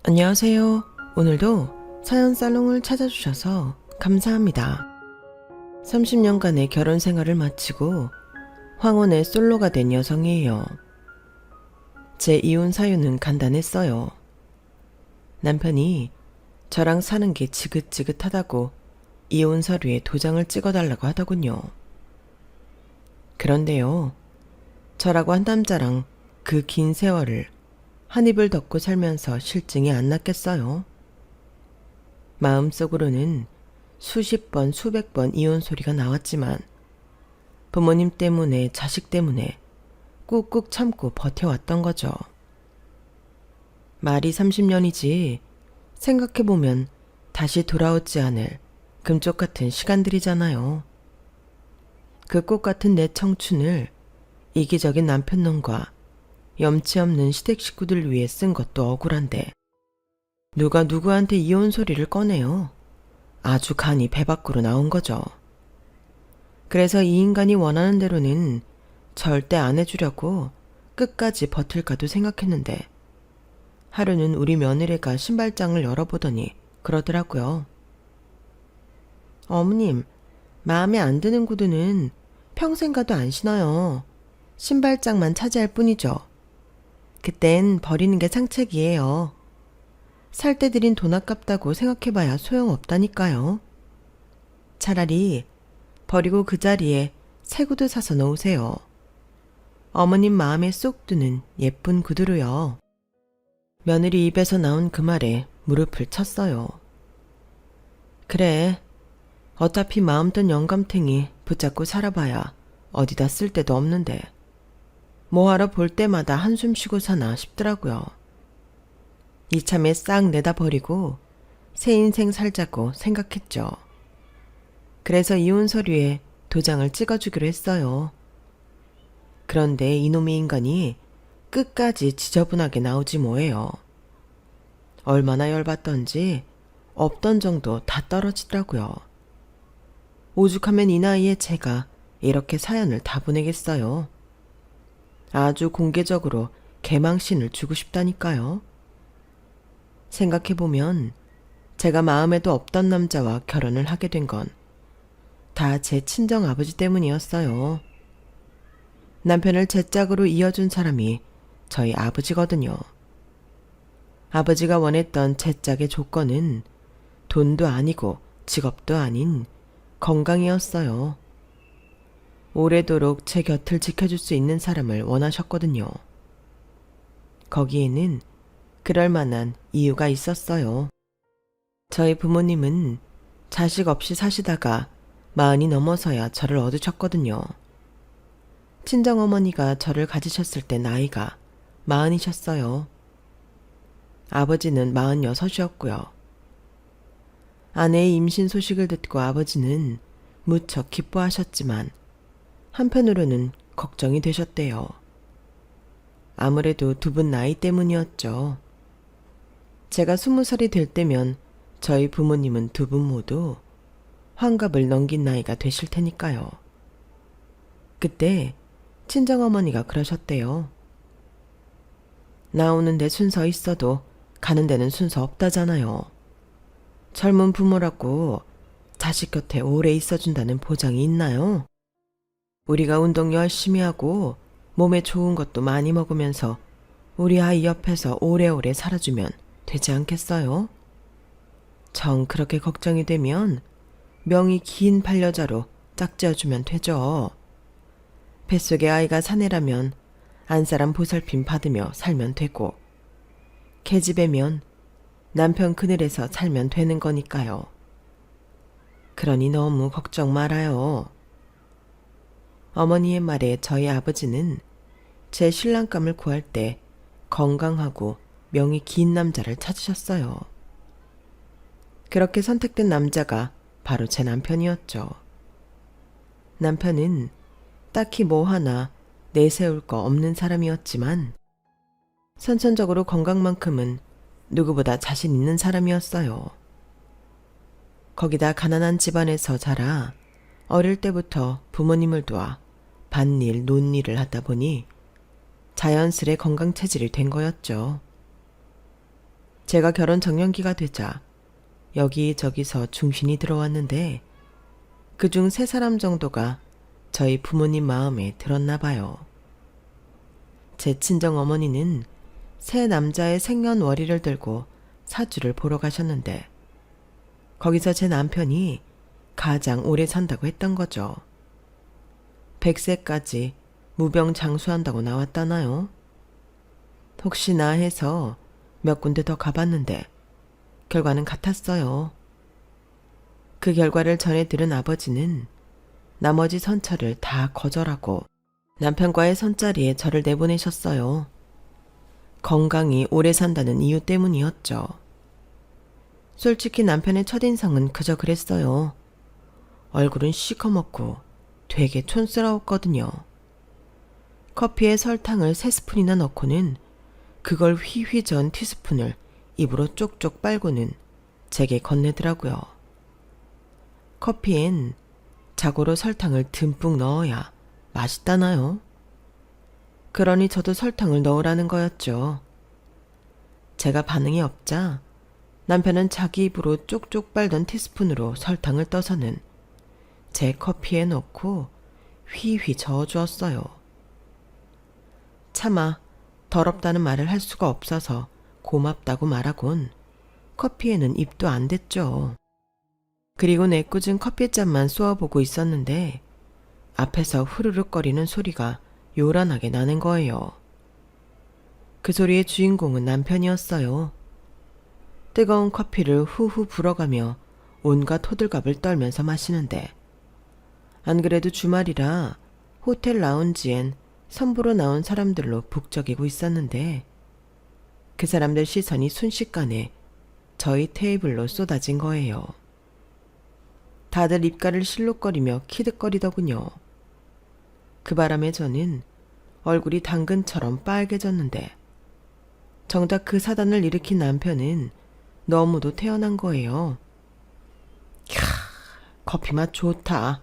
안녕하세요. 오늘도 사연 살롱을 찾아주셔서 감사합니다. 30년간의 결혼 생활을 마치고 황혼의 솔로가 된 여성이에요. 제 이혼 사유는 간단했어요. 남편이 저랑 사는 게 지긋지긋하다고 이혼 서류에 도장을 찍어달라고 하더군요. 그런데요, 저라고 한 남자랑 그 긴 세월을 한 입을 덮고 살면서 실증이 안 났겠어요. 마음속으로는 수십 번, 수백 번 이혼 소리가 나왔지만 부모님 때문에, 자식 때문에 꾹꾹 참고 버텨왔던 거죠. 말이 30년이지 생각해보면 다시 돌아오지 않을 금쪽 같은 시간들이잖아요. 그 꽃 같은 내 청춘을 이기적인 남편놈과 염치 없는 시댁 식구들 위해 쓴 것도 억울한데 누가 누구한테 이혼 소리를 꺼내요. 아주 간이 배 밖으로 나온 거죠. 그래서 이 인간이 원하는 대로는 절대 안 해주려고 끝까지 버틸까도 생각했는데 하루는 우리 며느리가 신발장을 열어보더니 그러더라고요. 어머님, 마음에 안 드는 구두는 평생 가도 안 신어요. 신발장만 차지할 뿐이죠. 그땐 버리는 게 상책이에요. 살 때 들인 돈 아깝다고 생각해봐야 소용없다니까요. 차라리 버리고 그 자리에 새 구두 사서 놓으세요. 어머님 마음에 쏙 드는 예쁜 구두로요. 며느리 입에서 나온 그 말에 무릎을 쳤어요. 그래, 어차피 마음 뜬 영감탱이 붙잡고 살아봐야 어디다 쓸 데도 없는데 뭐하러 볼 때마다 한숨 쉬고 사나 싶더라고요. 이참에 싹 내다 버리고 새 인생 살자고 생각했죠. 그래서 이혼 서류에 도장을 찍어주기로 했어요. 그런데 이놈의 인간이 끝까지 지저분하게 나오지 뭐예요. 얼마나 열받던지 없던 정도 다 떨어지더라고요. 오죽하면 이 나이에 제가 이렇게 사연을 다 보내겠어요. 아주 공개적으로 개망신을 주고 싶다니까요. 생각해보면 제가 마음에도 없던 남자와 결혼을 하게 된 건 다 제 친정아버지 때문이었어요. 남편을 제 짝으로 이어준 사람이 저희 아버지거든요. 아버지가 원했던 제 짝의 조건은 돈도 아니고 직업도 아닌 건강이었어요. 오래도록 제 곁을 지켜줄 수 있는 사람을 원하셨거든요. 거기에는 그럴 만한 이유가 있었어요. 저희 부모님은 자식 없이 사시다가 40이 넘어서야 저를 얻으셨거든요. 친정어머니가 저를 가지셨을 때 나이가 40이셨어요. 아버지는 46이었고요. 아내의 임신 소식을 듣고 아버지는 무척 기뻐하셨지만 한편으로는 걱정이 되셨대요. 아무래도 두 분 나이 때문이었죠. 제가 20살이 될 때면 저희 부모님은 두 분 모두 환갑을 넘긴 나이가 되실 테니까요. 그때 친정어머니가 그러셨대요. 나오는 데 순서 있어도 가는 데는 순서 없다잖아요. 젊은 부모라고 자식 곁에 오래 있어준다는 보장이 있나요? 우리가 운동 열심히 하고 몸에 좋은 것도 많이 먹으면서 우리 아이 옆에서 오래오래 살아주면 되지 않겠어요? 정 그렇게 걱정이 되면 명이 긴 반려자로 짝지어주면 되죠. 뱃속에 아이가 사내라면 안사람 보살핌 받으며 살면 되고 계집애면 남편 그늘에서 살면 되는 거니까요. 그러니 너무 걱정 말아요. 어머니의 말에 저희 아버지는 제 신랑감을 구할 때 건강하고 명이 긴 남자를 찾으셨어요. 그렇게 선택된 남자가 바로 제 남편이었죠. 남편은 딱히 뭐 하나 내세울 거 없는 사람이었지만 선천적으로 건강만큼은 누구보다 자신 있는 사람이었어요. 거기다 가난한 집안에서 자라 어릴 때부터 부모님을 도와 밭일, 논일을 하다 보니 자연스레 건강 체질이 된 거였죠. 제가 결혼 정년기가 되자 여기저기서 중신이 들어왔는데 그중 3사람 정도가 저희 부모님 마음에 들었나 봐요. 제 친정 어머니는 새 남자의 생년월일을 들고 사주를 보러 가셨는데 거기서 제 남편이 가장 오래 산다고 했던 거죠. 100세까지 무병장수한다고 나왔다나요? 혹시나 해서 몇 군데 더 가봤는데 결과는 같았어요. 그 결과를 전해 들은 아버지는 나머지 선처를 다 거절하고 남편과의 선자리에 저를 내보내셨어요. 건강히 오래 산다는 이유 때문이었죠. 솔직히 남편의 첫인상은 그저 그랬어요. 얼굴은 시커멓고 되게 촌스러웠거든요. 커피에 설탕을 3스푼이나 넣고는 그걸 휘휘 저은 티스푼을 입으로 쪽쪽 빨고는 제게 건네더라고요. 커피엔 자고로 설탕을 듬뿍 넣어야 맛있다나요? 그러니 저도 설탕을 넣으라는 거였죠. 제가 반응이 없자 남편은 자기 입으로 쪽쪽 빨던 티스푼으로 설탕을 떠서는 제 커피에 넣고 휘휘 저어주었어요. 차마 더럽다는 말을 할 수가 없어서 고맙다고 말하곤 커피에는 입도 안 댔죠. 그리고 내꾸진 커피잔만 쏘아보고 있었는데 앞에서 후루룩거리는 소리가 요란하게 나는 거예요. 그 소리의 주인공은 남편이었어요. 뜨거운 커피를 후후 불어가며 온갖 호들갑을 떨면서 마시는데 안 그래도 주말이라 호텔 라운지엔 선보러 나온 사람들로 북적이고 있었는데 그 사람들 시선이 순식간에 저희 테이블로 쏟아진 거예요. 다들 입가를 실룩거리며 키득거리더군요. 그 바람에 저는 얼굴이 당근처럼 빨개졌는데 정작 그 사단을 일으킨 남편은 너무도 태어난 거예요. 캬, 커피 맛 좋다.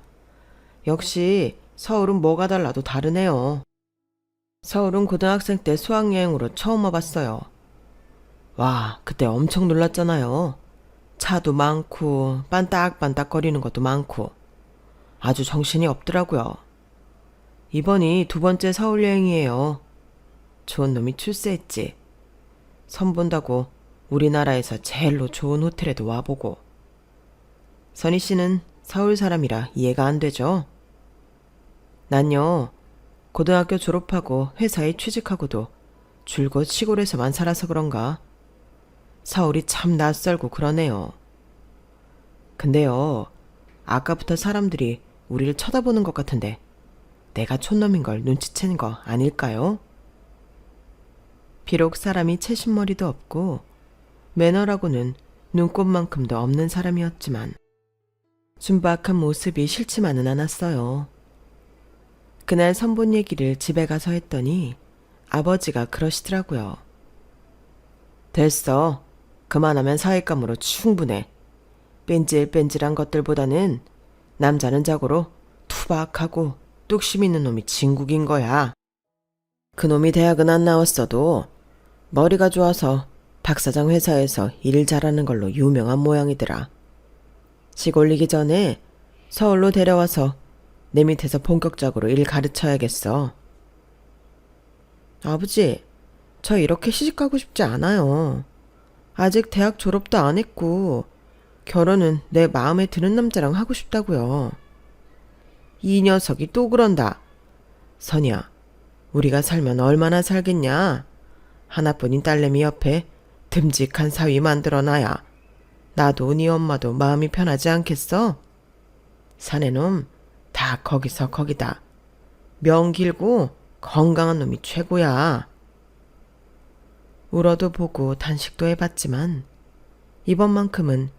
역시 서울은 뭐가 달라도 다르네요. 서울은 고등학생 때 수학여행으로 처음 와봤어요. 와, 그때 엄청 놀랐잖아요. 차도 많고 반딱반딱거리는 것도 많고 아주 정신이 없더라고요. 이번이 2번째 서울 여행이에요. 좋은 놈이 출세했지. 선 본다고 우리나라에서 제일로 좋은 호텔에도 와보고. 선희 씨는 서울 사람이라 이해가 안 되죠? 난요, 고등학교 졸업하고 회사에 취직하고도 줄곧 시골에서만 살아서 그런가 서울이 참 낯설고 그러네요. 근데요, 아까부터 사람들이 우리를 쳐다보는 것 같은데 내가 촌놈인 걸 눈치챈 거 아닐까요? 비록 사람이 채신머리도 없고 매너라고는 눈곱만큼도 없는 사람이었지만 순박한 모습이 싫지만은 않았어요. 그날 선본 얘기를 집에 가서 했더니 아버지가 그러시더라고요. 됐어. 그만하면 사윗감으로 충분해. 뺀질뺀질한 것들보다는 남자는 자고로 투박하고 뚝심 있는 놈이 진국인 거야. 그놈이 대학은 안 나왔어도 머리가 좋아서 박사장 회사에서 일 잘하는 걸로 유명한 모양이더라. 식 올리기 전에 서울로 데려와서 내 밑에서 본격적으로 일 가르쳐야겠어. 아버지, 저 이렇게 시집가고 싶지 않아요. 아직 대학 졸업도 안 했고 결혼은 내 마음에 드는 남자랑 하고 싶다고요. 이 녀석이 또 그런다. 선이야, 우리가 살면 얼마나 살겠냐. 하나뿐인 딸내미 옆에 듬직한 사위 만들어놔야 나도 네 엄마도 마음이 편하지 않겠어? 사내놈 다 거기서 거기다. 명 길고 건강한 놈이 최고야. 울어도 보고 단식도 해봤지만 이번만큼은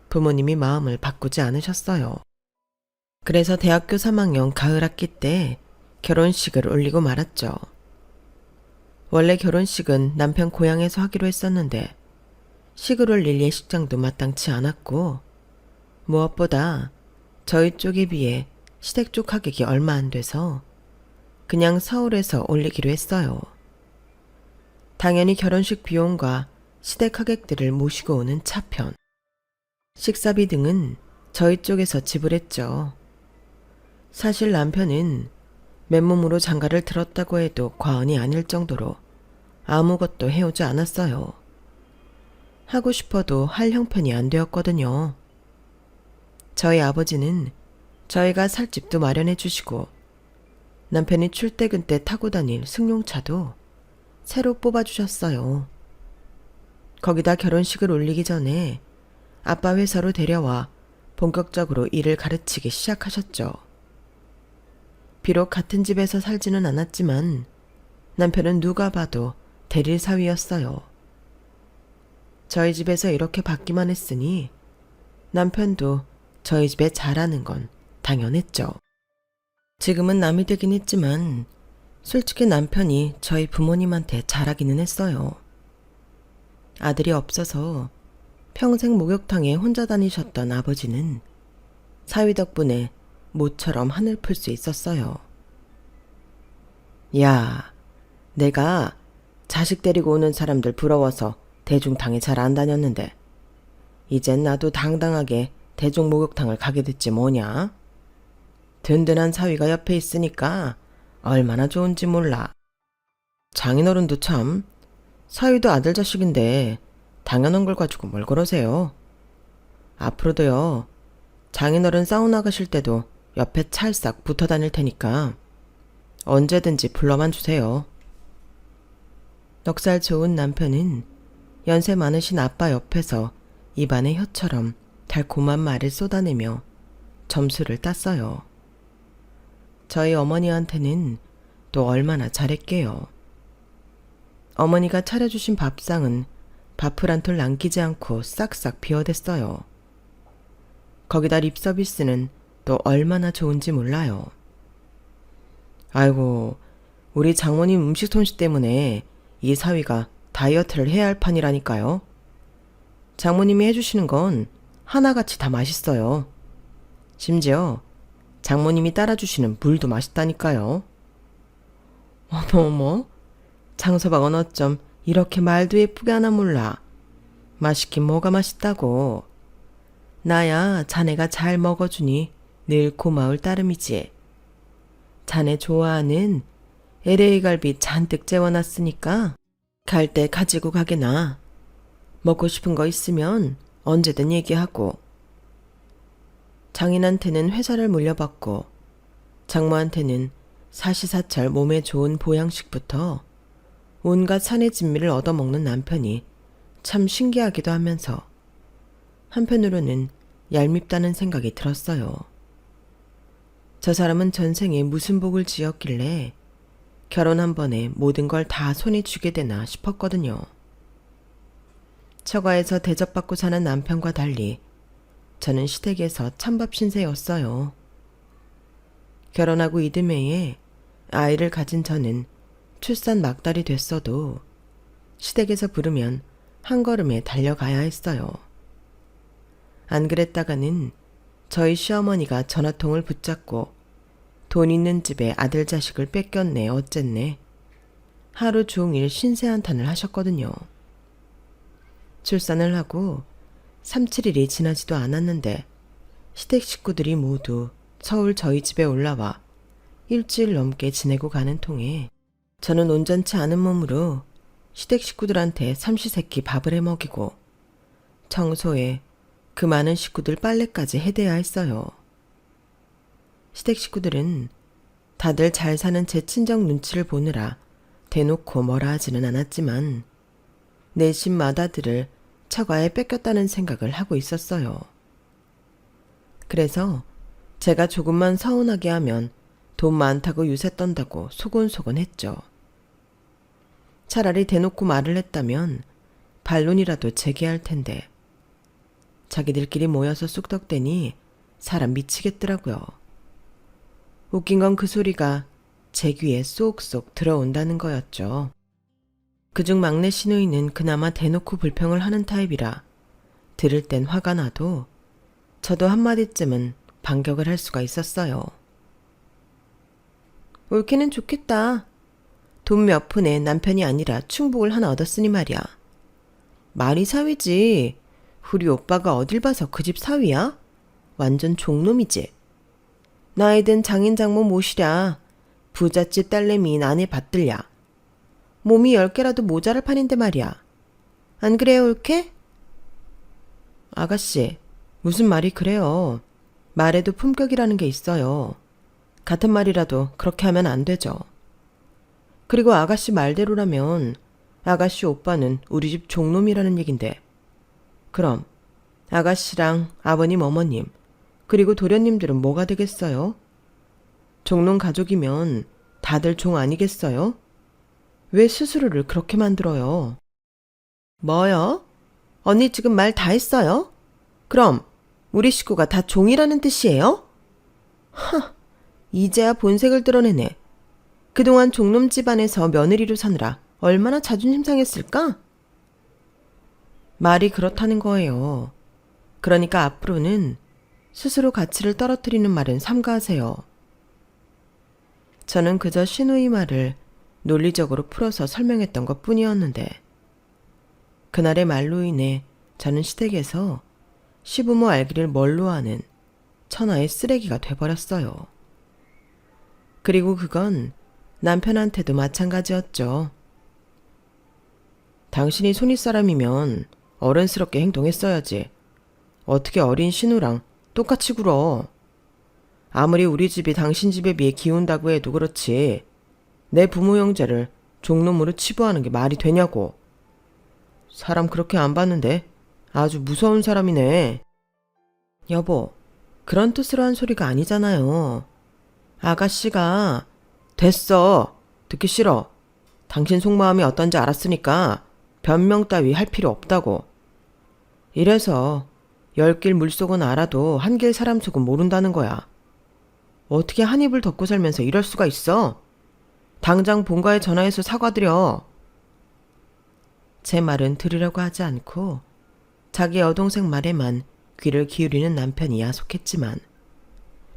부모님이 마음을 바꾸지 않으셨어요. 그래서 대학교 3학년 가을 학기 때 결혼식을 올리고 말았죠. 원래 결혼식은 남편 고향에서 하기로 했었는데 식을 올릴 예식장도 마땅치 않았고 무엇보다 저희 쪽에 비해 시댁 쪽 가격이 얼마 안 돼서 그냥 서울에서 올리기로 했어요. 당연히 결혼식 비용과 시댁 하객들을 모시고 오는 차편, 식사비 등은 저희 쪽에서 지불했죠. 사실 남편은 맨몸으로 장가를 들었다고 해도 과언이 아닐 정도로 아무것도 해오지 않았어요. 하고 싶어도 할 형편이 안 되었거든요. 저희 아버지는 저희가 살 집도 마련해 주시고 남편이 출퇴근 때 타고 다닐 승용차도 새로 뽑아주셨어요. 거기다 결혼식을 올리기 전에 아빠 회사로 데려와 본격적으로 일을 가르치기 시작하셨죠. 비록 같은 집에서 살지는 않았지만 남편은 누가 봐도 대릴 사위였어요. 저희 집에서 이렇게 받기만 했으니 남편도 저희 집에 잘하는 건 당연했죠. 지금은 남이 되긴 했지만 솔직히 남편이 저희 부모님한테 잘하기는 했어요. 아들이 없어서 평생 목욕탕에 혼자 다니셨던 아버지는 사위 덕분에 모처럼 하늘 풀 수 있었어요. 야, 내가 자식 데리고 오는 사람들 부러워서 대중탕에 잘 안 다녔는데 이젠 나도 당당하게 대중 목욕탕을 가게 됐지 뭐냐? 든든한 사위가 옆에 있으니까 얼마나 좋은지 몰라. 장인어른도 참, 사위도 아들 자식인데 당연한 걸 가지고 뭘 그러세요. 앞으로도요, 장인어른 사우나 가실 때도 옆에 찰싹 붙어 다닐 테니까 언제든지 불러만 주세요. 넉살 좋은 남편은 연세 많으신 아빠 옆에서 입안에 혀처럼 달콤한 말을 쏟아내며 점수를 땄어요. 저희 어머니한테는 또 얼마나 잘했게요. 어머니가 차려주신 밥상은 밥을 한 톨 남기지 않고 싹싹 비워댔어요. 거기다 립서비스는 또 얼마나 좋은지 몰라요. 아이고, 우리 장모님 음식 솜씨 때문에 이 사위가 다이어트를 해야 할 판이라니까요. 장모님이 해주시는 건 하나같이 다 맛있어요. 심지어 장모님이 따라주시는 물도 맛있다니까요. 어머어머, 장서방은 어쩜 이렇게 말도 예쁘게 하나 몰라. 맛있긴 뭐가 맛있다고. 나야 자네가 잘 먹어주니 늘 고마울 따름이지. 자네 좋아하는 LA 갈비 잔뜩 재워놨으니까 갈 때 가지고 가게나. 먹고 싶은 거 있으면 언제든 얘기하고. 장인한테는 회사를 물려받고 장모한테는 사시사철 몸에 좋은 보양식부터 온갖 산의 진미를 얻어먹는 남편이 참 신기하기도 하면서 한편으로는 얄밉다는 생각이 들었어요. 저 사람은 전생에 무슨 복을 지었길래 결혼 한 번에 모든 걸 다 손에 쥐게 되나 싶었거든요. 처가에서 대접받고 사는 남편과 달리 저는 시댁에서 찬밥 신세였어요. 결혼하고 이듬해에 아이를 가진 저는 출산 막달이 됐어도 시댁에서 부르면 한 걸음에 달려가야 했어요. 안 그랬다가는 저희 시어머니가 전화통을 붙잡고 돈 있는 집에 아들 자식을 뺏겼네 어쨌네 하루 종일 신세한탄을 하셨거든요. 출산을 하고 3, 7일이 지나지도 않았는데 시댁 식구들이 모두 서울 저희 집에 올라와 일주일 넘게 지내고 가는 통에 저는 온전치 않은 몸으로 시댁 식구들한테 삼시세끼 밥을 해먹이고 청소에 그 많은 식구들 빨래까지 해대야 했어요. 시댁 식구들은 다들 잘 사는 제 친정 눈치를 보느라 대놓고 뭐라 하지는 않았지만 내심 맏아들을 처가에 뺏겼다는 생각을 하고 있었어요. 그래서 제가 조금만 서운하게 하면 돈 많다고 유세 떤다고 소곤소곤 했죠. 차라리 대놓고 말을 했다면 반론이라도 제기할 텐데 자기들끼리 모여서 쑥덕대니 사람 미치겠더라고요. 웃긴 건 그 소리가 제 귀에 쏙쏙 들어온다는 거였죠. 그중 막내 시누이는 그나마 대놓고 불평을 하는 타입이라 들을 땐 화가 나도 저도 한마디쯤은 반격을 할 수가 있었어요. 옳기는 좋겠다. 돈 몇 푼에 남편이 아니라 충복을 하나 얻었으니 말이야. 말이 사위지. 우리 오빠가 어딜 봐서 그 집 사위야? 완전 종놈이지. 나이 든 장인 장모 모시랴. 부잣집 딸내미인 아내 받들랴. 몸이 10개라도 모자랄 판인데 말이야. 안 그래요, 옳게? 아가씨, 무슨 말이 그래요. 말에도 품격이라는 게 있어요. 같은 말이라도 그렇게 하면 안 되죠. 그리고 아가씨 말대로라면 아가씨 오빠는 우리 집 종놈이라는 얘긴데. 그럼 아가씨랑 아버님 어머님 그리고 도련님들은 뭐가 되겠어요? 종놈 가족이면 다들 종 아니겠어요? 왜 스스로를 그렇게 만들어요? 뭐요? 언니 지금 말 다 했어요? 그럼 우리 식구가 다 종이라는 뜻이에요? 하, 이제야 본색을 드러내네. 그동안 종놈 집안에서 며느리로 사느라 얼마나 자존심 상했을까? 말이 그렇다는 거예요. 그러니까 앞으로는 스스로 가치를 떨어뜨리는 말은 삼가하세요. 저는 그저 신우의 말을 논리적으로 풀어서 설명했던 것 뿐이었는데 그날의 말로 인해 저는 시댁에서 시부모 알기를 뭘로 하는 천하의 쓰레기가 돼버렸어요. 그리고 그건 남편한테도 마찬가지였죠. 당신이 손윗사람이면 어른스럽게 행동했어야지. 어떻게 어린 신우랑 똑같이 굴어. 아무리 우리 집이 당신 집에 비해 기운다고 해도 그렇지. 내 부모 형제를 종놈으로 치부하는 게 말이 되냐고. 사람 그렇게 안 봤는데 아주 무서운 사람이네. 여보, 그런 뜻으로 한 소리가 아니잖아요. 아가씨가 됐어. 듣기 싫어. 당신 속마음이 어떤지 알았으니까 변명 따위 할 필요 없다고. 이래서 10길 물속은 알아도 한 길 사람 속은 모른다는 거야. 어떻게 한 입을 덮고 살면서 이럴 수가 있어? 당장 본가에 전화해서 사과드려. 제 말은 들으려고 하지 않고 자기 여동생 말에만 귀를 기울이는 남편이 야속했지만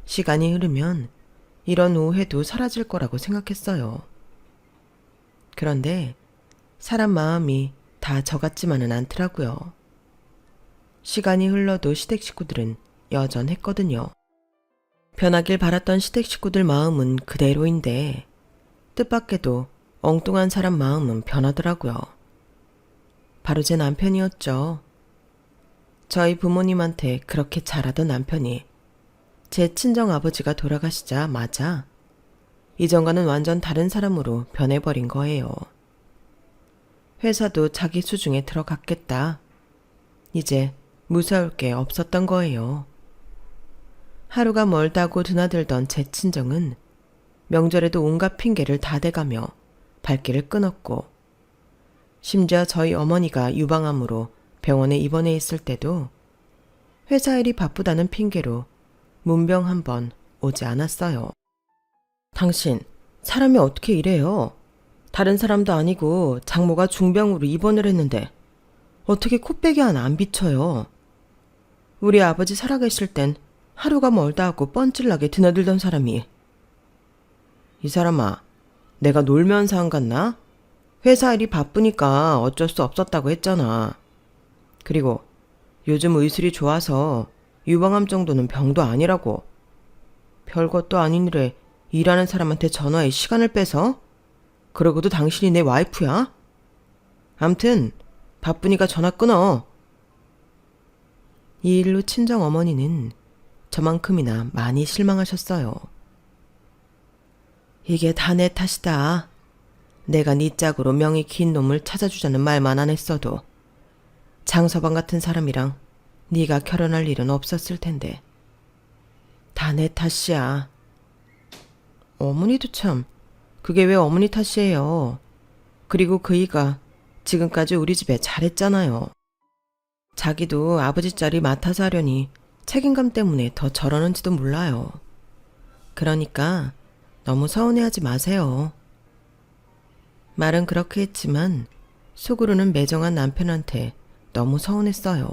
시간이 흐르면 이런 오해도 사라질 거라고 생각했어요. 그런데 사람 마음이 다 저 같지만은 않더라고요. 시간이 흘러도 시댁 식구들은 여전했거든요. 변하길 바랐던 시댁 식구들 마음은 그대로인데 뜻밖에도 엉뚱한 사람 마음은 변하더라고요. 바로 제 남편이었죠. 저희 부모님한테 그렇게 잘하던 남편이 제 친정아버지가 돌아가시자마자 이전과는 완전 다른 사람으로 변해버린 거예요. 회사도 자기 수중에 들어갔겠다. 이제 무서울 게 없었던 거예요. 하루가 멀다고 드나들던 제 친정은 명절에도 온갖 핑계를 다 대가며 발길을 끊었고 심지어 저희 어머니가 유방암으로 병원에 입원해 있을 때도 회사 일이 바쁘다는 핑계로 문병 한 번 오지 않았어요. 당신 사람이 어떻게 이래요? 다른 사람도 아니고 장모가 중병으로 입원을 했는데 어떻게 코빼기 하나 안 비쳐요? 우리 아버지 살아계실 땐 하루가 멀다 하고 뻔질나게 드나들던 사람이. 이 사람아, 내가 놀면서 안 갔나? 회사 일이 바쁘니까 어쩔 수 없었다고 했잖아. 그리고 요즘 의술이 좋아서 유방암 정도는 병도 아니라고. 별것도 아닌 일에 일하는 사람한테 전화해 시간을 뺏어? 그러고도 당신이 내 와이프야? 암튼 바쁘니까 전화 끊어. 이 일로 친정 어머니는 저만큼이나 많이 실망하셨어요. 이게 다 내 탓이다. 내가 네 짝으로 명이 긴 놈을 찾아주자는 말만 안 했어도 장서방 같은 사람이랑 네가 결혼할 일은 없었을 텐데. 다 내 탓이야. 어머니도 참, 그게 왜 어머니 탓이에요. 그리고 그이가 지금까지 우리 집에 잘했잖아요. 자기도 아버지 자리 맡아서 하려니 책임감 때문에 더 저러는지도 몰라요. 그러니까 너무 서운해하지 마세요. 말은 그렇게 했지만 속으로는 매정한 남편한테 너무 서운했어요.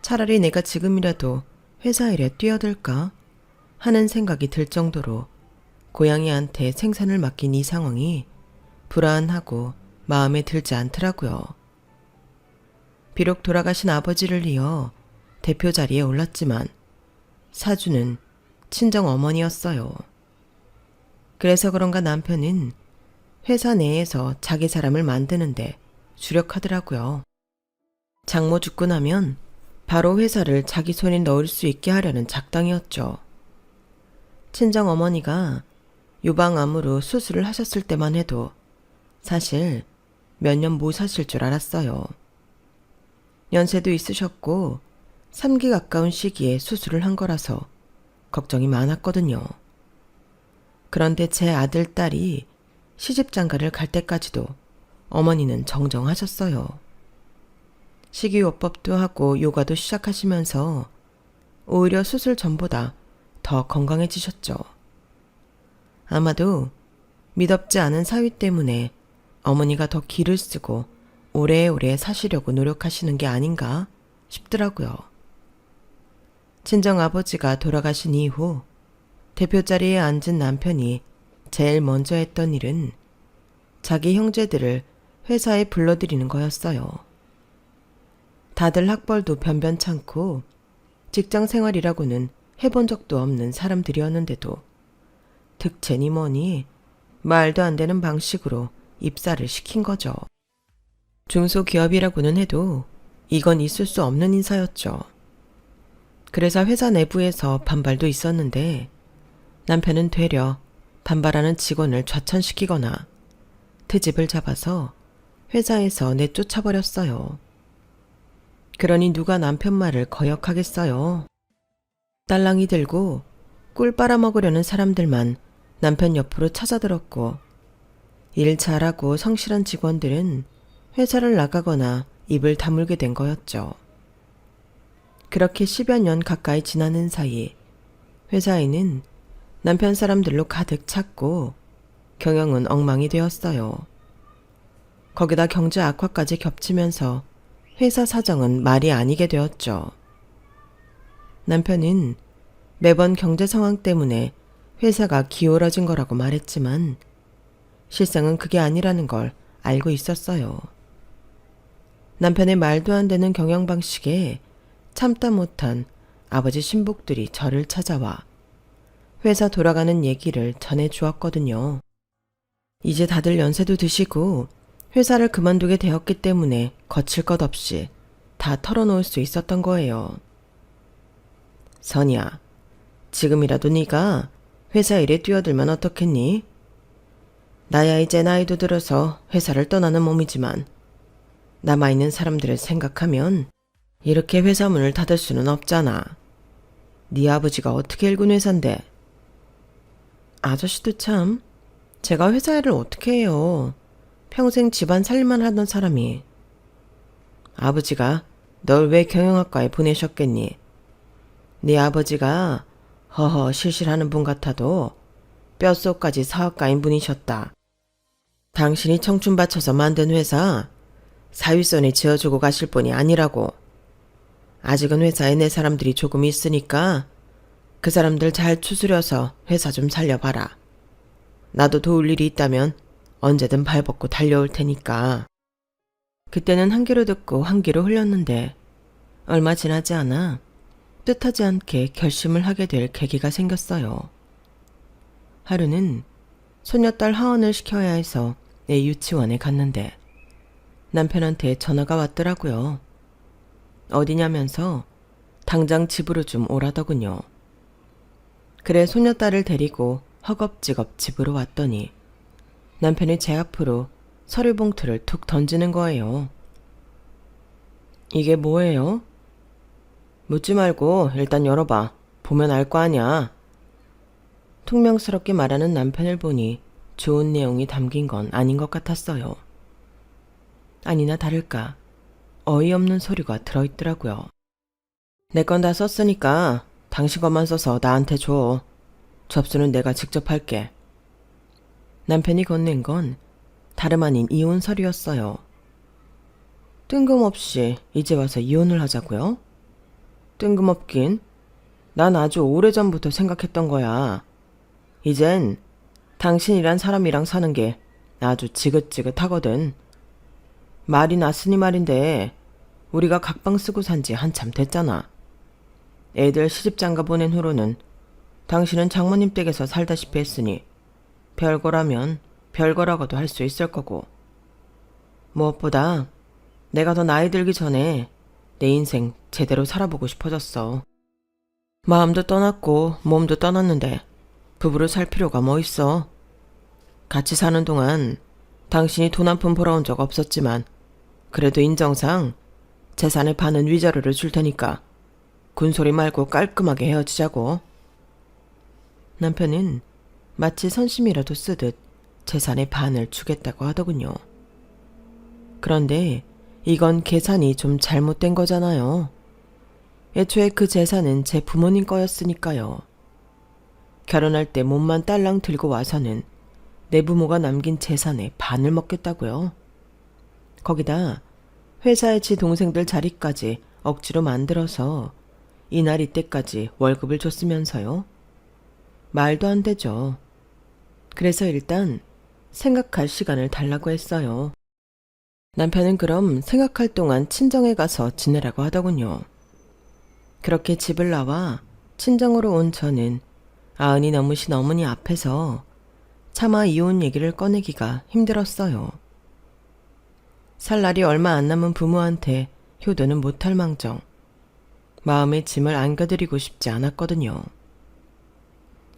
차라리 내가 지금이라도 회사 일에 뛰어들까 하는 생각이 들 정도로 고양이한테 생산을 맡긴 이 상황이 불안하고 마음에 들지 않더라고요. 비록 돌아가신 아버지를 이어 대표 자리에 올랐지만 사주는 친정 어머니였어요. 그래서 그런가 남편은 회사 내에서 자기 사람을 만드는데 주력하더라고요. 장모 죽고 나면 바로 회사를 자기 손에 넣을 수 있게 하려는 작당이었죠. 친정 어머니가 유방암으로 수술을 하셨을 때만 해도 사실 몇 년 못 사실 줄 알았어요. 연세도 있으셨고 3기 가까운 시기에 수술을 한 거라서 걱정이 많았거든요. 그런데 제 아들, 딸이 시집장가를 갈 때까지도 어머니는 정정하셨어요. 식이요법도 하고 요가도 시작하시면서 오히려 수술 전보다 더 건강해지셨죠. 아마도 미덥지 않은 사위 때문에 어머니가 더 기를 쓰고 오래오래 사시려고 노력하시는 게 아닌가 싶더라고요. 친정아버지가 돌아가신 이후 대표 자리에 앉은 남편이 제일 먼저 했던 일은 자기 형제들을 회사에 불러들이는 거였어요. 다들 학벌도 변변찮고 직장 생활이라고는 해본 적도 없는 사람들이었는데도 득채니 뭐니 말도 안 되는 방식으로 입사를 시킨 거죠. 중소기업이라고는 해도 이건 있을 수 없는 인사였죠. 그래서 회사 내부에서 반발도 있었는데 남편은 되려 반발하는 직원을 좌천시키거나 트집을 잡아서 회사에서 내쫓아버렸어요. 그러니 누가 남편 말을 거역하겠어요. 딸랑이 들고 꿀 빨아먹으려는 사람들만 남편 옆으로 찾아들었고 일 잘하고 성실한 직원들은 회사를 나가거나 입을 다물게 된 거였죠. 그렇게 10여 년 가까이 지나는 사이 회사에는 남편 사람들로 가득 찼고 경영은 엉망이 되었어요. 거기다 경제 악화까지 겹치면서 회사 사정은 말이 아니게 되었죠. 남편은 매번 경제 상황 때문에 회사가 기울어진 거라고 말했지만 실상은 그게 아니라는 걸 알고 있었어요. 남편의 말도 안 되는 경영 방식에 참다 못한 아버지 신복들이 저를 찾아와 회사 돌아가는 얘기를 전해주었거든요. 이제 다들 연세도 드시고 회사를 그만두게 되었기 때문에 거칠 것 없이 다 털어놓을 수 있었던 거예요. 선이야, 지금이라도 네가 회사 일에 뛰어들면 어떻겠니? 나야 이제 나이도 들어서 회사를 떠나는 몸이지만 남아있는 사람들을 생각하면 이렇게 회사 문을 닫을 수는 없잖아. 네 아버지가 어떻게 일군 회사인데. 아저씨도 참, 제가 회사 일을 어떻게 해요. 평생 집안 살림만 하던 사람이. 아버지가 널 왜 경영학과에 보내셨겠니? 네 아버지가 허허 실실하는 분 같아도 뼛속까지 사업가인 분이셨다. 당신이 청춘 바쳐서 만든 회사 사위선에 지어주고 가실 분이 아니라고. 아직은 회사에 내 사람들이 조금 있으니까 그 사람들 잘 추스려서 회사 좀 살려봐라. 나도 도울 일이 있다면 언제든 발벗고 달려올 테니까. 그때는 한 귀로 듣고 한 귀로 흘렸는데 얼마 지나지 않아 뜻하지 않게 결심을 하게 될 계기가 생겼어요. 하루는 손녀딸 하원을 시켜야 해서 애 유치원에 갔는데 남편한테 전화가 왔더라고요. 어디냐면서 당장 집으로 좀 오라더군요. 그래 손녀딸을 데리고 허겁지겁 집으로 왔더니 남편이 제 앞으로 서류 봉투를 툭 던지는 거예요. 이게 뭐예요? 묻지 말고 일단 열어봐. 보면 알 거 아냐. 퉁명스럽게 말하는 남편을 보니 좋은 내용이 담긴 건 아닌 것 같았어요. 아니나 다를까 어이없는 서류가 들어있더라고요. 내 건 다 썼으니까 당신 것만 써서 나한테 줘. 접수는 내가 직접 할게. 남편이 건넨 건 다름 아닌 이혼 서류였어요. 뜬금없이 이제 와서 이혼을 하자고요? 뜬금없긴. 난 아주 오래전부터 생각했던 거야. 이젠 당신이란 사람이랑 사는 게 아주 지긋지긋하거든. 말이 났으니 말인데 우리가 각방 쓰고 산 지 한참 됐잖아. 애들 시집장가 보낸 후로는 당신은 장모님 댁에서 살다시피 했으니 별거라면 별거라고도 할 수 있을 거고. 무엇보다 내가 더 나이 들기 전에 내 인생 제대로 살아보고 싶어졌어. 마음도 떠났고 몸도 떠났는데 부부로 살 필요가 뭐 있어. 같이 사는 동안 당신이 돈 한 푼 벌어온 적 없었지만 그래도 인정상 재산의 반은 위자료를 줄 테니까 군소리 말고 깔끔하게 헤어지자고. 남편은 마치 선심이라도 쓰듯 재산의 반을 주겠다고 하더군요. 그런데 이건 계산이 좀 잘못된 거잖아요. 애초에 그 재산은 제 부모님 거였으니까요. 결혼할 때 몸만 딸랑 들고 와서는 내 부모가 남긴 재산의 반을 먹겠다고요. 거기다 회사의 지 동생들 자리까지 억지로 만들어서 이날 이때까지 월급을 줬으면서요. 말도 안 되죠. 그래서 일단 생각할 시간을 달라고 했어요. 남편은 그럼 생각할 동안 친정에 가서 지내라고 하더군요. 그렇게 집을 나와 친정으로 온 저는 아흔이 넘으신 어머니 앞에서 차마 이혼 얘기를 꺼내기가 힘들었어요. 살 날이 얼마 안 남은 부모한테 효도는 못할 망정 마음의 짐을 안겨드리고 싶지 않았거든요.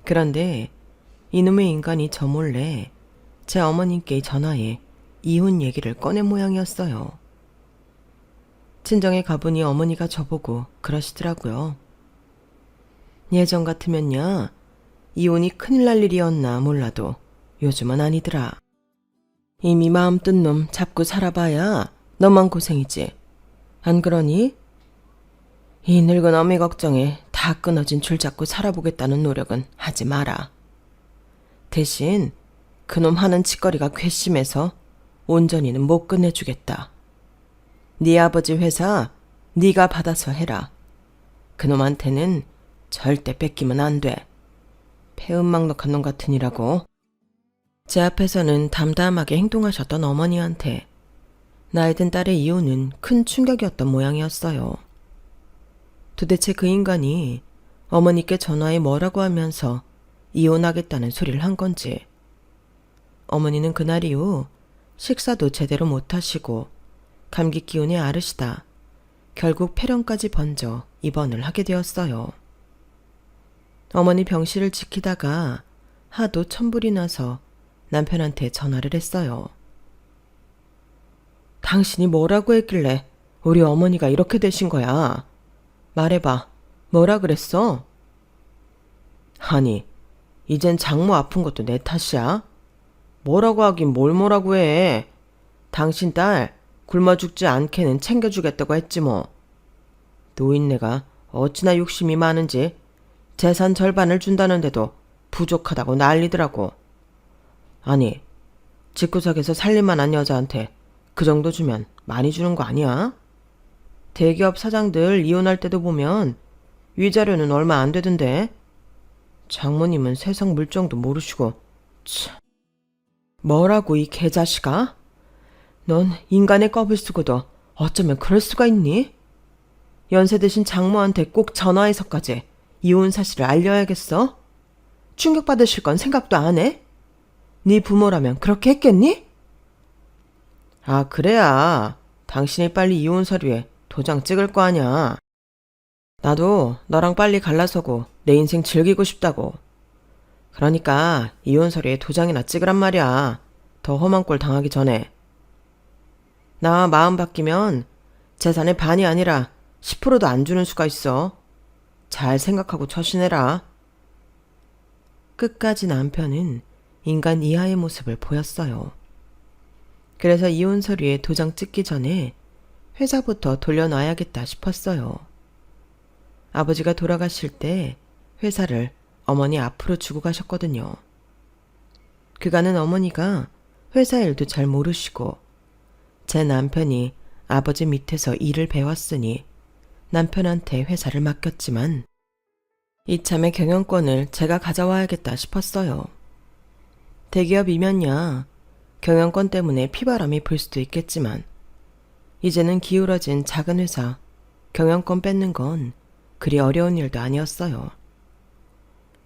그런데 이놈의 인간이 저 몰래 제 어머님께 전화해 이혼 얘기를 꺼낸 모양이었어요. 친정에 가보니 어머니가 저보고 그러시더라고요. 예전 같으면야 이혼이 큰일 날 일이었나 몰라도 요즘은 아니더라. 이미 마음 뜬 놈 잡고 살아봐야 너만 고생이지. 안 그러니? 이 늙은 어미 걱정에 다 끊어진 줄 잡고 살아보겠다는 노력은 하지 마라. 대신 그놈 하는 짓거리가 괘씸해서 온전히는 못 끝내주겠다. 네 아버지 회사 네가 받아서 해라. 그놈한테는 절대 뺏기면 안 돼. 폐은막락한 놈 같으니라고. 제 앞에서는 담담하게 행동하셨던 어머니한테 나이든 딸의 이혼은 큰 충격이었던 모양이었어요. 도대체 그 인간이 어머니께 전화해 뭐라고 하면서 이혼하겠다는 소리를 한 건지. 어머니는 그날 이후 식사도 제대로 못하시고 감기 기운에 앓으시다 결국 폐렴까지 번져 입원을 하게 되었어요. 어머니 병실을 지키다가 하도 천불이 나서 남편한테 전화를 했어요. 당신이 뭐라고 했길래 우리 어머니가 이렇게 되신 거야? 말해봐. 뭐라 그랬어? 아니, 이젠 장모 아픈 것도 내 탓이야? 뭐라고 하긴 뭘 뭐라고 해. 당신 딸 굶어 죽지 않게는 챙겨주겠다고 했지 뭐. 노인네가 어찌나 욕심이 많은지 재산 절반을 준다는데도 부족하다고 난리더라고. 아니, 집구석에서 살림만한 여자한테 그 정도 주면 많이 주는 거 아니야? 대기업 사장들 이혼할 때도 보면 위자료는 얼마 안 되던데. 장모님은 세상 물정도 모르시고. 참. 뭐라고 이 개자식아? 넌 인간의 껍을 쓰고도 어쩌면 그럴 수가 있니? 연세 드신 장모한테 꼭 전화해서까지 이혼 사실을 알려야겠어? 충격받으실 건 생각도 안 해? 네 부모라면 그렇게 했겠니? 아, 그래야 당신이 빨리 이혼 서류에 도장 찍을 거 아냐. 나도 너랑 빨리 갈라서고 내 인생 즐기고 싶다고. 그러니까 이혼 서류에 도장이나 찍으란 말이야. 더 험한 꼴 당하기 전에. 나 마음 바뀌면 재산의 반이 아니라 10%도 안 주는 수가 있어. 잘 생각하고 처신해라. 끝까지 남편은 인간 이하의 모습을 보였어요. 그래서 이혼 서류에 도장 찍기 전에 회사부터 돌려놔야겠다 싶었어요. 아버지가 돌아가실 때 회사를 어머니 앞으로 주고 가셨거든요. 그간은 어머니가 회사 일도 잘 모르시고 제 남편이 아버지 밑에서 일을 배웠으니 남편한테 회사를 맡겼지만 이참에 경영권을 제가 가져와야겠다 싶었어요. 대기업이면야 경영권 때문에 피바람이 불 수도 있겠지만 이제는 기울어진 작은 회사, 경영권 뺏는 건 그리 어려운 일도 아니었어요.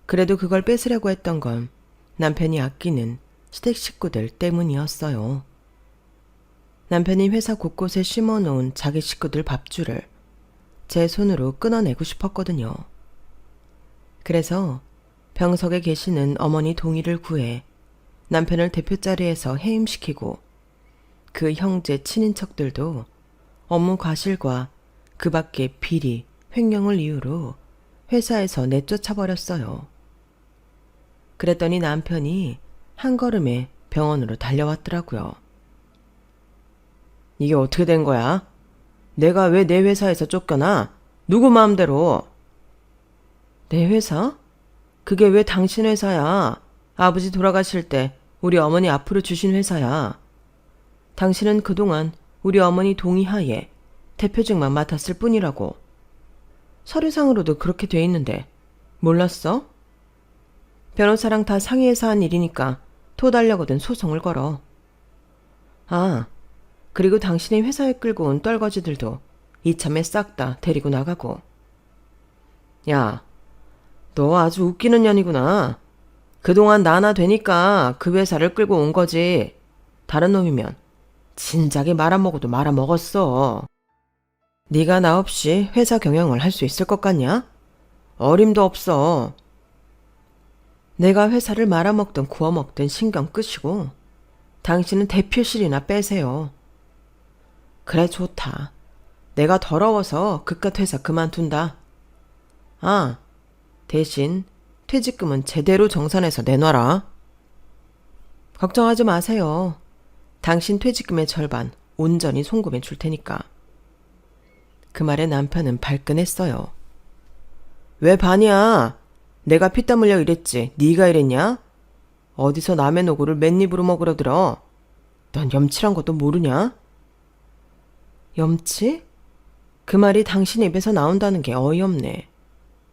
그래도 그걸 뺏으려고 했던 건 남편이 아끼는 시댁 식구들 때문이었어요. 남편이 회사 곳곳에 심어놓은 자기 식구들 밥줄을 제 손으로 끊어내고 싶었거든요. 그래서 병석에 계시는 어머니 동의를 구해 남편을 대표 자리에서 해임시키고 그 형제 친인척들도 업무 과실과 그 밖의 비리, 횡령을 이유로 회사에서 내쫓아버렸어요. 그랬더니 남편이 한 걸음에 병원으로 달려왔더라고요. 이게 어떻게 된 거야? 내가 왜 내 회사에서 쫓겨나? 누구 마음대로? 내 회사? 그게 왜 당신 회사야? 아버지 돌아가실 때 우리 어머니 앞으로 주신 회사야. 당신은 그동안 우리 어머니 동의하에 대표직만 맡았을 뿐이라고. 서류상으로도 그렇게 돼 있는데 몰랐어? 변호사랑 다 상의해서 한 일이니까 토달려거든 소송을 걸어. 아, 그리고 당신이 회사에 끌고 온 떨거지들도 이참에 싹 다 데리고 나가고. 야, 너 아주 웃기는 년이구나. 그동안 나나 되니까 그 회사를 끌고 온 거지. 다른 놈이면 진작에 말아먹어도 말아먹었어. 네가 나 없이 회사 경영을 할 수 있을 것 같냐? 어림도 없어. 내가 회사를 말아먹든 구워먹든 신경 끄시고 당신은 대표실이나 빼세요. 그래, 좋다. 내가 더러워서 그깟 회사 그만둔다. 아, 대신 퇴직금은 제대로 정산해서 내놔라. 걱정하지 마세요. 당신 퇴직금의 절반 온전히 송금해 줄 테니까. 그 말에 남편은 발끈했어요. 왜 반이야? 내가 피땀 흘려 일했지. 네가 이랬냐? 어디서 남의 노고를 맨입으로 먹으러 들어? 넌 염치란 것도 모르냐? 염치? 그 말이 당신 입에서 나온다는 게 어이없네.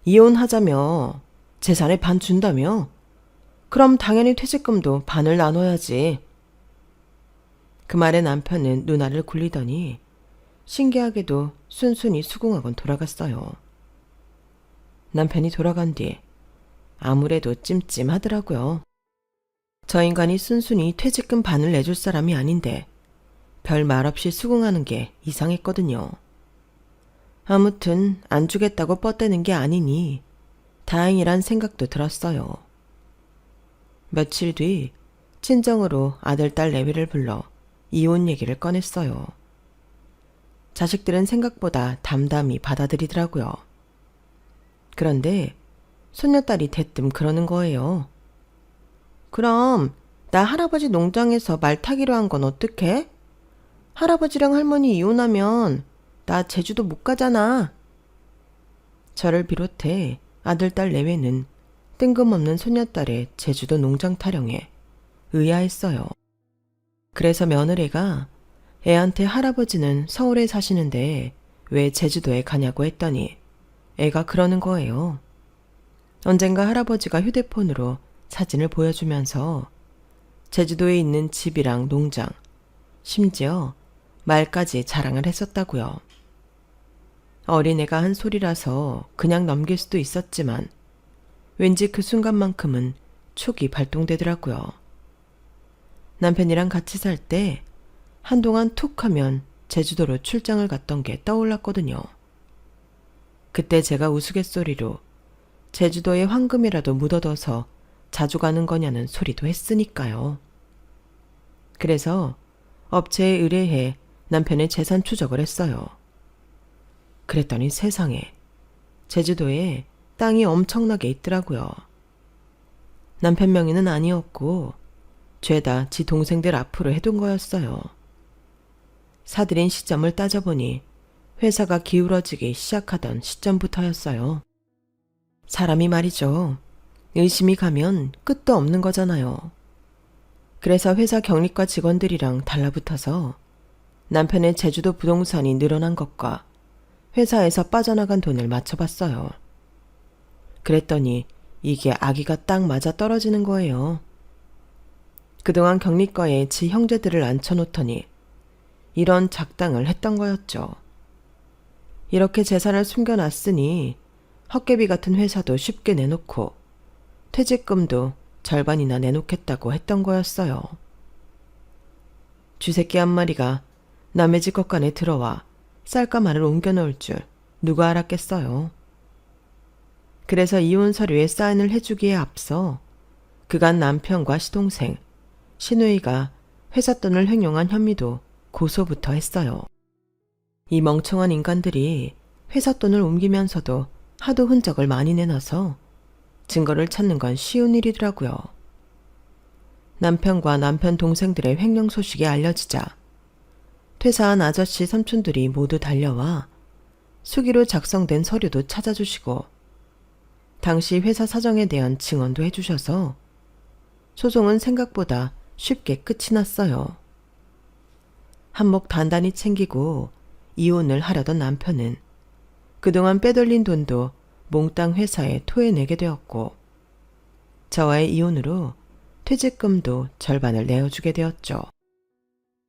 이혼하자며 재산의 반 준다며? 그럼 당연히 퇴직금도 반을 나눠야지. 그 말에 남편은 눈알을 굴리더니 신기하게도 순순히 수긍하곤 돌아갔어요. 남편이 돌아간 뒤 아무래도 찜찜하더라고요. 저 인간이 순순히 퇴직금 반을 내줄 사람이 아닌데 별 말 없이 수긍하는 게 이상했거든요. 아무튼 안 주겠다고 뻗대는 게 아니니 다행이란 생각도 들었어요. 며칠 뒤 친정으로 아들, 딸 내외를 불러 이혼 얘기를 꺼냈어요. 자식들은 생각보다 담담히 받아들이더라고요. 그런데 손녀딸이 대뜸 그러는 거예요. 그럼 나 할아버지 농장에서 말 타기로 한 건 어떡해? 할아버지랑 할머니 이혼하면 나 제주도 못 가잖아. 저를 비롯해 아들, 딸 내외는 뜬금없는 손녀딸의 제주도 농장 타령에 의아했어요. 그래서 며느리가 애한테 할아버지는 서울에 사시는데 왜 제주도에 가냐고 했더니 애가 그러는 거예요. 언젠가 할아버지가 휴대폰으로 사진을 보여주면서 제주도에 있는 집이랑 농장, 심지어 말까지 자랑을 했었다고요. 어린애가 한 소리라서 그냥 넘길 수도 있었지만 왠지 그 순간만큼은 촉이 발동되더라고요. 남편이랑 같이 살 때 한동안 툭 하면 제주도로 출장을 갔던 게 떠올랐거든요. 그때 제가 우스갯소리로 제주도에 황금이라도 묻어둬서 자주 가는 거냐는 소리도 했으니까요. 그래서 업체에 의뢰해 남편의 재산 추적을 했어요. 그랬더니 세상에 제주도에 땅이 엄청나게 있더라고요. 남편 명의는 아니었고 죄다 지 동생들 앞으로 해둔 거였어요. 사들인 시점을 따져보니 회사가 기울어지기 시작하던 시점부터였어요. 사람이 말이죠. 의심이 가면 끝도 없는 거잖아요. 그래서 회사 경리과 직원들이랑 달라붙어서 남편의 제주도 부동산이 늘어난 것과 회사에서 빠져나간 돈을 맞춰봤어요. 그랬더니 이게 아기가 딱 맞아 떨어지는 거예요. 그동안 경리과에 지 형제들을 앉혀놓더니 이런 작당을 했던 거였죠. 이렇게 재산을 숨겨놨으니 헛개비 같은 회사도 쉽게 내놓고 퇴직금도 절반이나 내놓겠다고 했던 거였어요. 쥐새끼 한 마리가 남의 집 겉간에 들어와 쌀과 마늘 옮겨 놓을 줄 누가 알았겠어요. 그래서 이혼 서류에 사인을 해주기에 앞서 그간 남편과 시동생, 시누이가 회사 돈을 횡령한 혐의도 고소부터 했어요. 이 멍청한 인간들이 회사 돈을 옮기면서도 하도 흔적을 많이 내놔서 증거를 찾는 건 쉬운 일이더라고요. 남편과 남편 동생들의 횡령 소식이 알려지자 퇴사한 아저씨 삼촌들이 모두 달려와 수기로 작성된 서류도 찾아주시고 당시 회사 사정에 대한 증언도 해주셔서 소송은 생각보다 쉽게 끝이 났어요. 한몫 단단히 챙기고 이혼을 하려던 남편은 그동안 빼돌린 돈도 몽땅 회사에 토해내게 되었고 저와의 이혼으로 퇴직금도 절반을 내어주게 되었죠.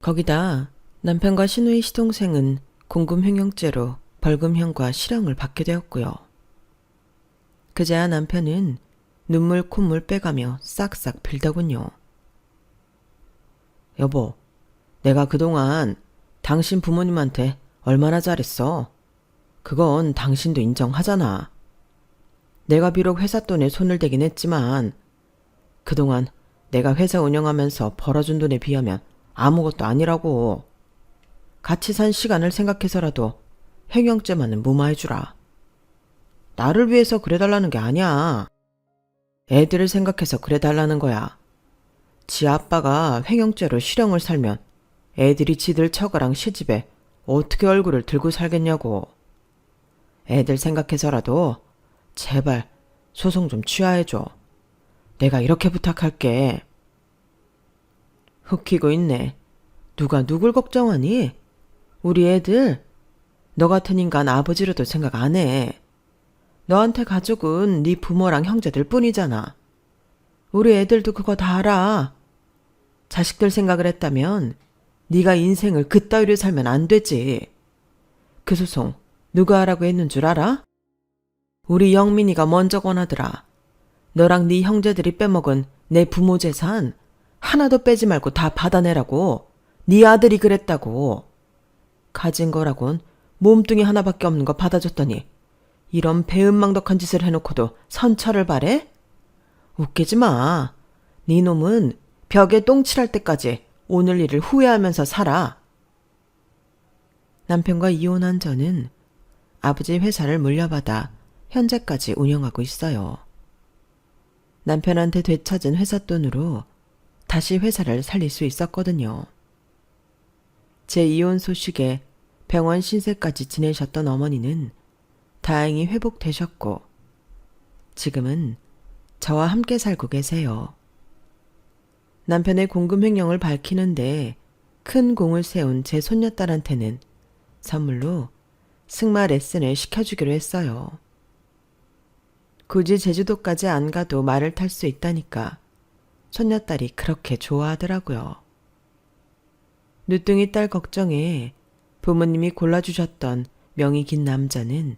거기다 남편과 시누이 시동생은 공금횡령죄로 벌금형과 실형을 받게 되었고요. 그제야 남편은 눈물 콧물 빼가며 싹싹 빌더군요. 여보, 내가 그동안 당신 부모님한테 얼마나 잘했어. 그건 당신도 인정하잖아. 내가 비록 회사 돈에 손을 대긴 했지만 그동안 내가 회사 운영하면서 벌어준 돈에 비하면 아무것도 아니라고. 같이 산 시간을 생각해서라도 횡령죄만은 무마해주라. 나를 위해서 그래달라는 게 아니야. 애들을 생각해서 그래달라는 거야. 지 아빠가 횡령죄로 실형을 살면 애들이 지들 처가랑 시집에 어떻게 얼굴을 들고 살겠냐고. 애들 생각해서라도 제발 소송 좀 취하해줘. 내가 이렇게 부탁할게. 흑히고 있네. 누가 누굴 걱정하니? 우리 애들? 너 같은 인간 아버지로도 생각 안 해. 너한테 가족은 네 부모랑 형제들 뿐이잖아. 우리 애들도 그거 다 알아. 자식들 생각을 했다면 네가 인생을 그따위로 살면 안 되지. 그 소송 누가 하라고 했는 줄 알아? 우리 영민이가 먼저 권하더라. 너랑 네 형제들이 빼먹은 내 부모 재산 하나도 빼지 말고 다 받아내라고. 네 아들이 그랬다고. 가진 거라곤 몸뚱이 하나밖에 없는 거 받아줬더니 이런 배은망덕한 짓을 해놓고도 선처를 바래? 웃기지 마. 네 놈은 벽에 똥칠할 때까지 오늘 일을 후회하면서 살아. 남편과 이혼한 저는 아버지 회사를 물려받아 현재까지 운영하고 있어요. 남편한테 되찾은 회사 돈으로 다시 회사를 살릴 수 있었거든요. 제 이혼 소식에 병원 신세까지 지내셨던 어머니는 다행히 회복되셨고 지금은 저와 함께 살고 계세요. 남편의 공금횡령을 밝히는데 큰 공을 세운 제 손녀딸한테는 선물로 승마 레슨을 시켜주기로 했어요. 굳이 제주도까지 안 가도 말을 탈 수 있다니까 손녀딸이 그렇게 좋아하더라고요. 늦둥이 딸 걱정에 부모님이 골라주셨던 명이 긴 남자는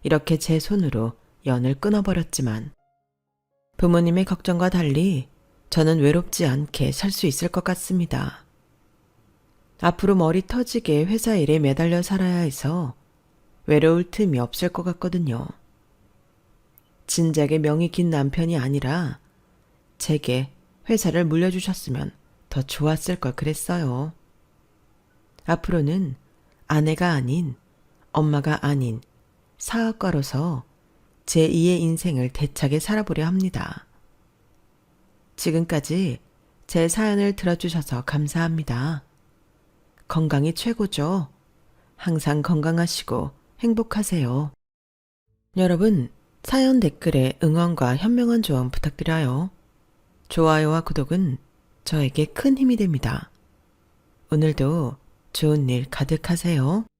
이렇게 제 손으로 연을 끊어버렸지만 부모님의 걱정과 달리 저는 외롭지 않게 살 수 있을 것 같습니다. 앞으로 머리 터지게 회사 일에 매달려 살아야 해서 외로울 틈이 없을 것 같거든요. 진작에 명이 긴 남편이 아니라 제게 회사를 물려주셨으면 더 좋았을 걸 그랬어요. 앞으로는 아내가 아닌 엄마가 아닌 사업가로서 제2의 인생을 대차게 살아보려 합니다. 지금까지 제 사연을 들어주셔서 감사합니다. 건강이 최고죠. 항상 건강하시고 행복하세요. 여러분, 사연 댓글에 응원과 현명한 조언 부탁드려요. 좋아요와 구독은 저에게 큰 힘이 됩니다. 오늘도 좋은 일 가득하세요.